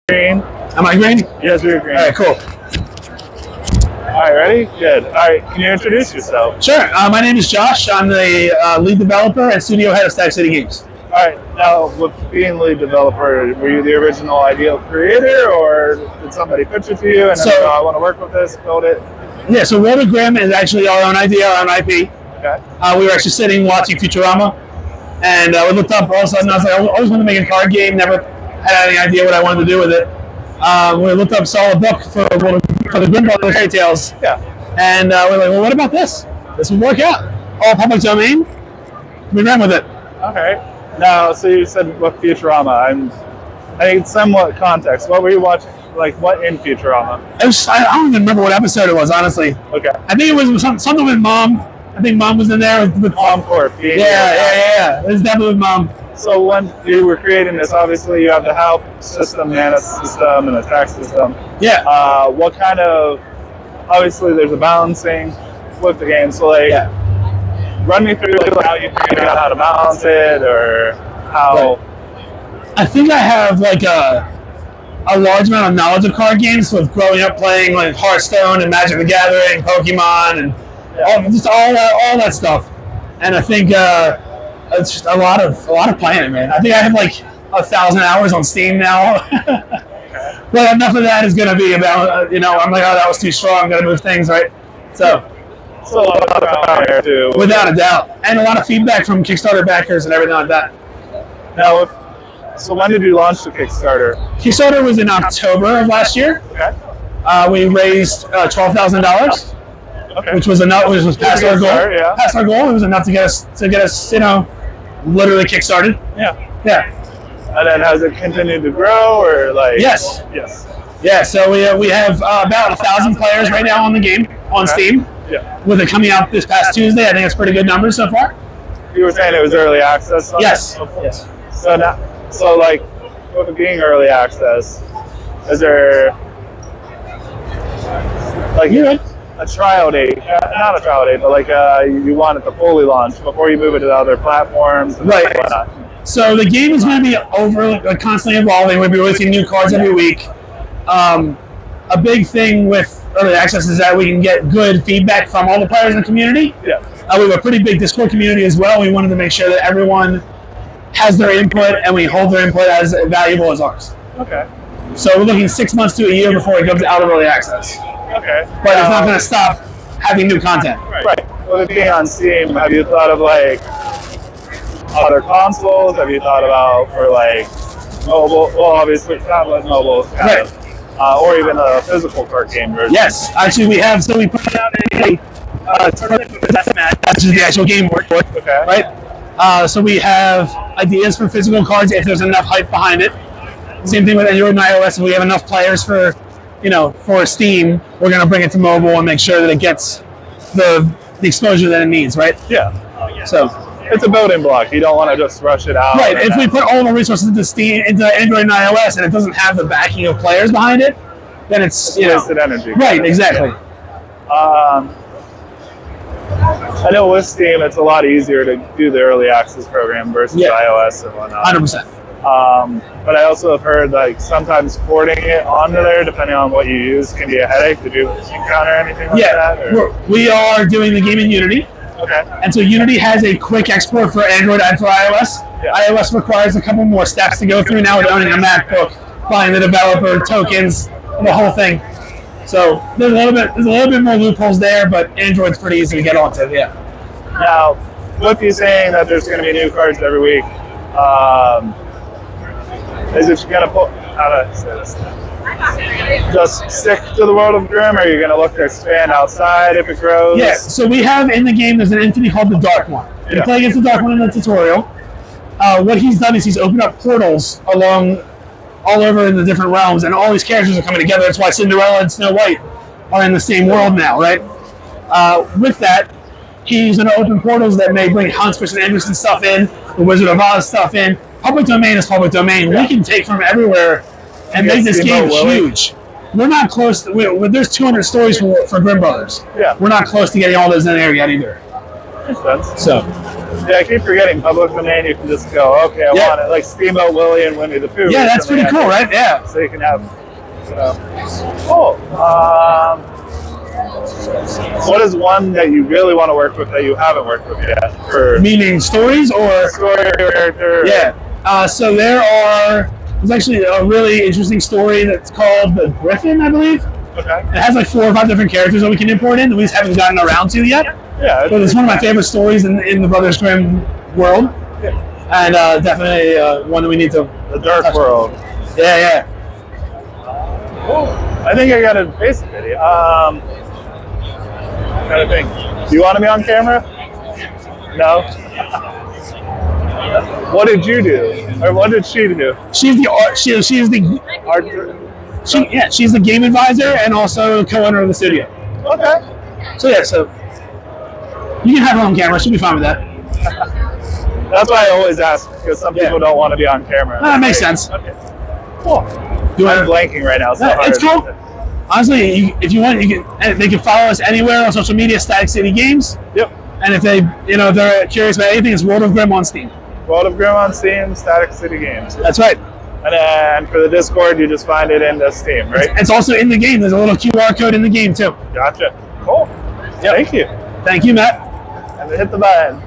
Green. Am I green? Yes, you're green. All right, cool. All right, ready? Good. All right, can you introduce yourself? Sure. My name is Josh. I'm the lead developer and studio head of Stack City Games. All right, now with being lead developer, were you the original ideal creator, or did somebody pitch it to you and then I want to work with this, build it? Yeah, so Grimm is actually our own idea, our own IP. Okay. We were actually sitting watching Futurama, and we looked up all of a sudden. I was like, I always wanted to make a card game, never had any idea what I wanted to do with it. We looked up, saw a book for the Grimm Brothers fairy tales. Yeah. And we're like, well, what about this? This would work out. All public domain. We ran with it. Okay. Now, so you said with Futurama, I need somewhat context. What were you watching? Like, what in Futurama? I don't even remember what episode it was, honestly. Okay. I think it was something with Mom. I think Mom was in there with Mom Corp. Yeah. It was definitely with Mom. So when you were creating this, obviously you have the health system, mana system, and the tax system. Yeah. What kind of? Obviously, there's a balancing with the game. So run me through how you figured out how to balance it, or how. Right. I think I have like a large amount of knowledge of card games with growing up playing like Hearthstone and Magic the Gathering, Pokemon, and all that stuff. And I think it's just a lot of playing it, man. I think I have like 1,000 hours on Steam now. But enough of that is going to be about I'm like, oh, that was too strong. I'm going to move things, right? So a lot of power too. Without a doubt, and a lot of feedback from Kickstarter backers and everything like that. Now, so when did you launch the Kickstarter? Kickstarter was in October of last year. Okay. We raised $12,000, okay, which was past our goal. Start, yeah. Past our goal, it was enough to get us literally kickstarted. Yeah. And then has it continued to grow, or like? Yes. Yeah. So we have about 1,000 players right now on the game on Steam. Yeah. With it coming out this past Tuesday, I think it's pretty good numbers so far. You were saying it was early access. Yes. So like, with it being early access, is there like a trial date? Not a trial date, but like you want it to fully launch before you move it to other platforms and right. whatnot. So the game is going to be constantly evolving. We'll be releasing new cards every week. A big thing with early access is that we can get good feedback from all the players in the community. Yeah. We have a pretty big Discord community as well. We wanted to make sure that everyone has their input and we hold their input as valuable as ours. Okay. So we're looking 6 months to a year before it comes out of early access. Okay. But it's not going to stop having new content. Right. With it being on Steam, have you thought of like other consoles? Have you thought about for like mobile? Well, obviously tablet, mobile, kind of. Or even a physical card game version. Yes, actually we have. So we put out a tournament for Deathmatch. That's just the actual game board. Okay. Right. So we have ideas for physical cards if there's enough hype behind it. Same thing with Android and iOS. If we have enough players for Steam, we're going to bring it to mobile and make sure that it gets the exposure that it needs. Right. Yeah. So it's a building block. You don't want to just rush it out. Right. If we put all the resources into Android and iOS and it doesn't have the backing of players behind it, then it's wasted energy. Right. Exactly. Yeah. I know with Steam, it's a lot easier to do the early access program versus iOS and whatnot. 100%. But I also have heard like sometimes porting it onto there, depending on what you use, can be a headache. Did you encounter anything like that? Or? We are doing the game in Unity. Okay. And so Unity has a quick export for Android and for iOS. Yeah. iOS requires a couple more steps to go through now with owning a MacBook, buying the developer tokens, the whole thing. So there's a little bit more loopholes there, but Android's pretty easy to get onto. Yeah. Now, with you saying that there's going to be new cards every week, is it going to put just stick to the world of Grimm, or are you going to look to expand outside if it grows? Yeah, so we have in the game, there's an entity called the Dark One. You play against the Dark One in the tutorial. What he's done is he's opened up portals all over in the different realms, and all these characters are coming together. That's why Cinderella and Snow White are in the same world now, right? With that, he's going to open portals that may bring Hans Christian Andersen stuff in, the Wizard of Oz stuff in. Public domain is public domain. Yeah. We can take from everywhere and make this game huge. We're not close. There's 200 stories for Grimm Brothers. Yeah. We're not close to getting all those in there yet either. Makes sense. So. Yeah, I keep forgetting public domain. You can just go, okay, I want it, like Steamboat Willie and Winnie the Pooh. Yeah, that's pretty cool, right? Yeah. So you can have, cool. What is one that you really want to work with that you haven't worked with yet? Meaning stories or story or character? Yeah. So there's actually a really interesting story that's called the Griffin, I believe. Okay. It has like 4 or 5 different characters that we can import in that we just haven't gotten around to yet. Yeah. But it's one of my favorite stories in the Brothers Grimm world. Yeah. And definitely one that we need to. The Dark World. Yeah. Cool. I think I got a basic video. Kind of thing. Do you want to be on camera? No. What did you do, or what did she do? She's the art. She is the Art. she's the game advisor and also co-owner of the studio. Okay. So you can have her on camera. She'll be fine with that. That's why I always ask, because some people don't want to be on camera. That makes sense. Okay. Cool. I'm blanking right now. So it's cool. Honestly, if you want, they can follow us anywhere on social media, Static City Games. Yep. And if they're curious about anything, it's World of Grimm on Steam. World of Grimm on Steam, Static City Games. That's right. And then for the Discord, you just find it in the Steam, right? It's also in the game. There's a little QR code in the game too. Gotcha. Cool. Yep. Thank you. Thank you, Matt. And hit the button.